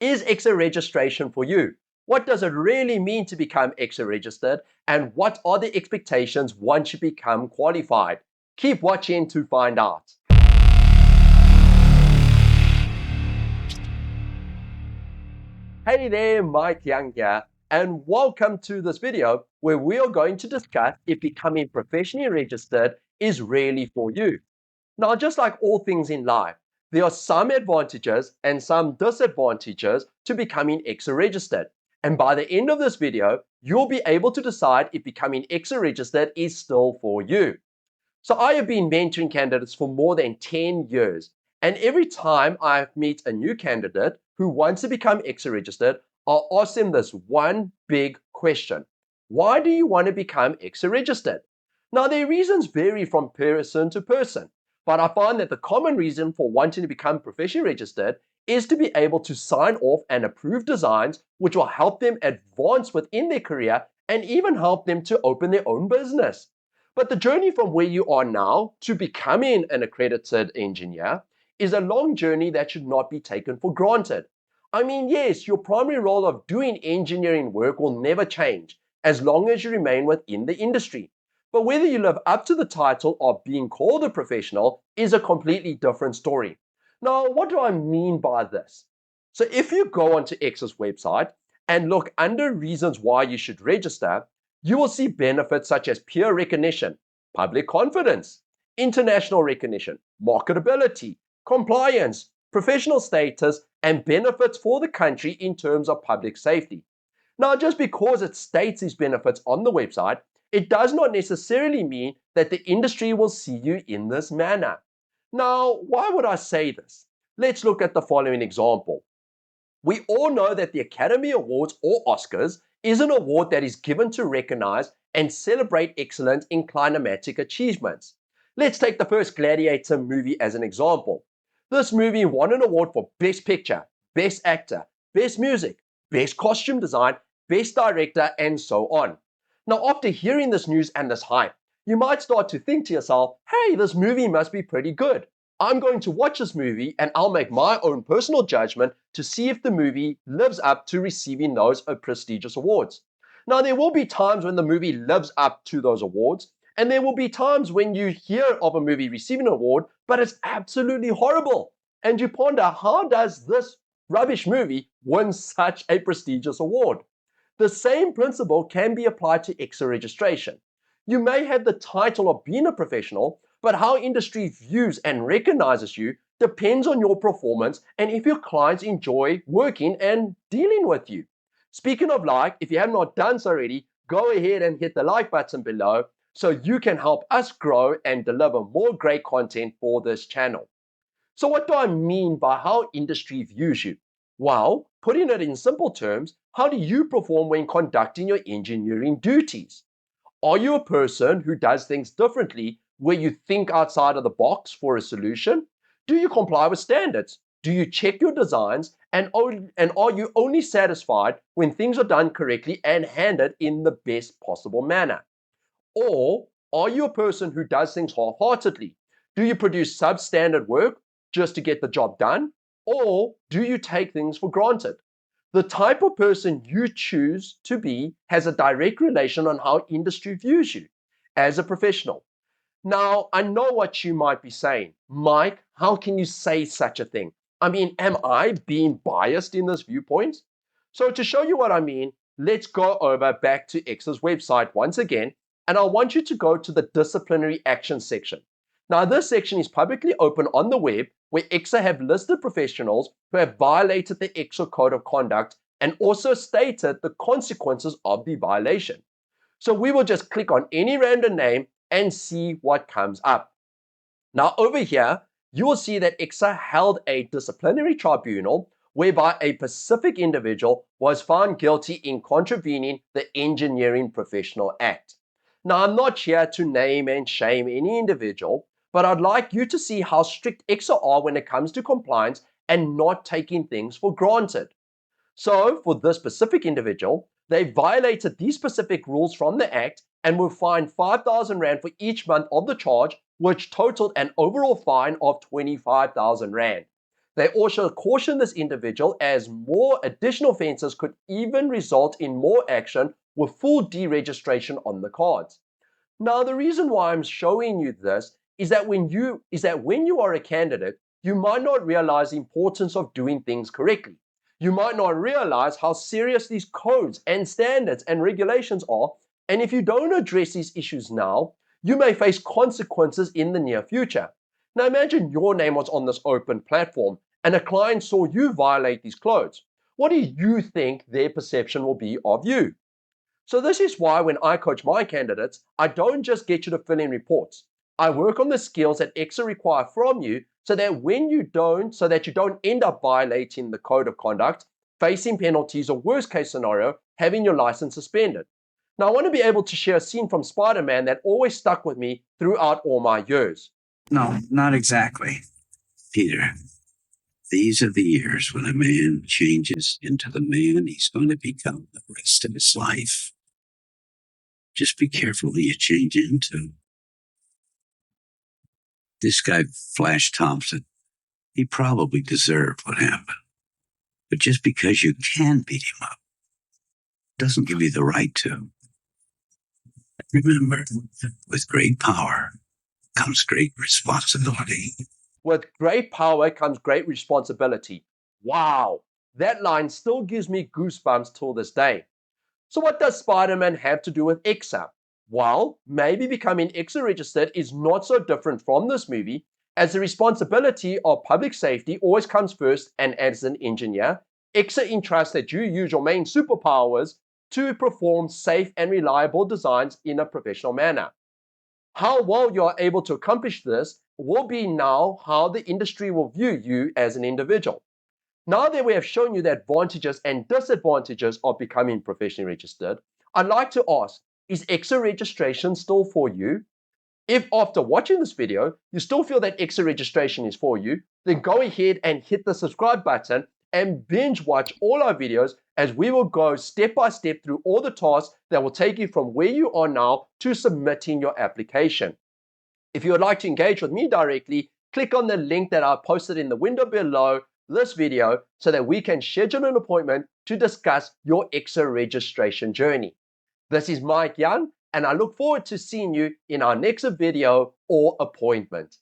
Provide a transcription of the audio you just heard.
Is ECSA registration for you? What does it really mean to become ECSA registered? And what are the expectations once you become qualified? Keep watching to find out. Hey there, Mike Young here, and welcome to this video where we are going to discuss if becoming professionally registered is really for you. Now, just like all things in life, there are some advantages and some disadvantages to becoming ECSA registered. And by the end of this video, you'll be able to decide if becoming ECSA registered is still for you. So I have been mentoring candidates for more than 10 years. And every time I meet a new candidate who wants to become ECSA registered, I'll ask them this one big question. Why do you want to become ECSA registered? Now, their reasons vary from person to person. But I find that the common reason for wanting to become professionally registered is to be able to sign off and approve designs which will help them advance within their career and even help them to open their own business. But the journey from where you are now to becoming an accredited engineer is a long journey that should not be taken for granted. I mean, yes, your primary role of doing engineering work will never change as long as you remain within the industry. But whether you live up to the title of being called a professional is a completely different story. Now, what do I mean by this? So if you go onto ECSA's website and look under reasons why you should register, you will see benefits such as peer recognition, public confidence, international recognition, marketability, compliance, professional status, and benefits for the country in terms of public safety. Now, just because it states these benefits on the website, it does not necessarily mean that the industry will see you in this manner. Now, why would I say this? Let's look at the following example. We all know that the Academy Awards or Oscars is an award that is given to recognize and celebrate excellence in climatic achievements. Let's take the first Gladiator movie as an example. This movie won an award for Best Picture, Best Actor, Best Music, Best Costume Design, Best Director, and so on. Now, after hearing this news and this hype, you might start to think to yourself, hey, this movie must be pretty good. I'm going to watch this movie and I'll make my own personal judgment to see if the movie lives up to receiving those prestigious awards. Now, there will be times when the movie lives up to those awards, and there will be times when you hear of a movie receiving an award, but it's absolutely horrible. And you ponder, how does this rubbish movie win such a prestigious award? The same principle can be applied to ECSA registration. You may have the title of being a professional, but how industry views and recognizes you depends on your performance and if your clients enjoy working and dealing with you. Speaking of like, if you have not done so already, go ahead and hit the like button below so you can help us grow and deliver more great content for this channel. So what do I mean by how industry views you? Well, putting it in simple terms, how do you perform when conducting your engineering duties? Are you a person who does things differently, where you think outside of the box for a solution? Do you comply with standards? Do you check your designs? And are you only satisfied when things are done correctly and handled in the best possible manner? Or are you a person who does things half-heartedly? Do you produce substandard work just to get the job done? Or do you take things for granted? The type of person you choose to be has a direct relation on how industry views you as a professional. Now, I know what you might be saying. Mike, how can you say such a thing? I mean, am I being biased in this viewpoint? So to show you what I mean, let's go over back to ECSA's website once again, and I want you to go to the disciplinary action section. Now, this section is publicly open on the web, where ECSA have listed professionals who have violated the ECSA Code of Conduct and also stated the consequences of the violation. So we will just click on any random name and see what comes up. Now, over here, you will see that ECSA held a disciplinary tribunal whereby a specific individual was found guilty in contravening the Engineering Professional Act. Now, I'm not here to name and shame any individual, but I'd like you to see how strict ECSA are when it comes to compliance and not taking things for granted. So, for this specific individual, they violated these specific rules from the Act and were fined 5,000 Rand for each month of the charge, which totaled an overall fine of 25,000 Rand. They also caution this individual as more additional offenses could even result in more action with full deregistration on the cards. Now, the reason why I'm showing you this is that when you are a candidate, you might not realize the importance of doing things correctly. You might not realize how serious these codes and standards and regulations are, and if you don't address these issues now, you may face consequences in the near future. Now, imagine your name was on this open platform and a client saw you violate these codes. What do you think their perception will be of you? So this is why when I coach my candidates, I don't just get you to fill in reports. I work on the skills that ECSA require from you so that you don't end up violating the code of conduct, facing penalties, or worst case scenario, having your license suspended. Now I want to be able to share a scene from Spider-Man that always stuck with me throughout all my years. No, not exactly. Peter, these are the years when a man changes into the man he's going to become the rest of his life. Just be careful who you change into. This guy, Flash Thompson, he probably deserved what happened. But just because you can beat him up doesn't give you the right to. Remember, with great power comes great responsibility. With great power comes great responsibility. Wow, that line still gives me goosebumps till this day. So what does Spider-Man have to do with ECSA? Well, maybe becoming ECSA registered is not so different from this movie, as the responsibility of public safety always comes first, and as an engineer, ECSA entrusts that you use your main superpowers to perform safe and reliable designs in a professional manner. How well you are able to accomplish this will be now how the industry will view you as an individual. Now that we have shown you the advantages and disadvantages of becoming professionally registered, I'd like to ask, is ECSA registration still for you? If after watching this video, you still feel that ECSA registration is for you, then go ahead and hit the subscribe button and binge watch all our videos as we will go step by step through all the tasks that will take you from where you are now to submitting your application. If you would like to engage with me directly, click on the link that I posted in the window below this video so that we can schedule an appointment to discuss your ECSA registration journey. This is Mike Young, and I look forward to seeing you in our next video or appointment.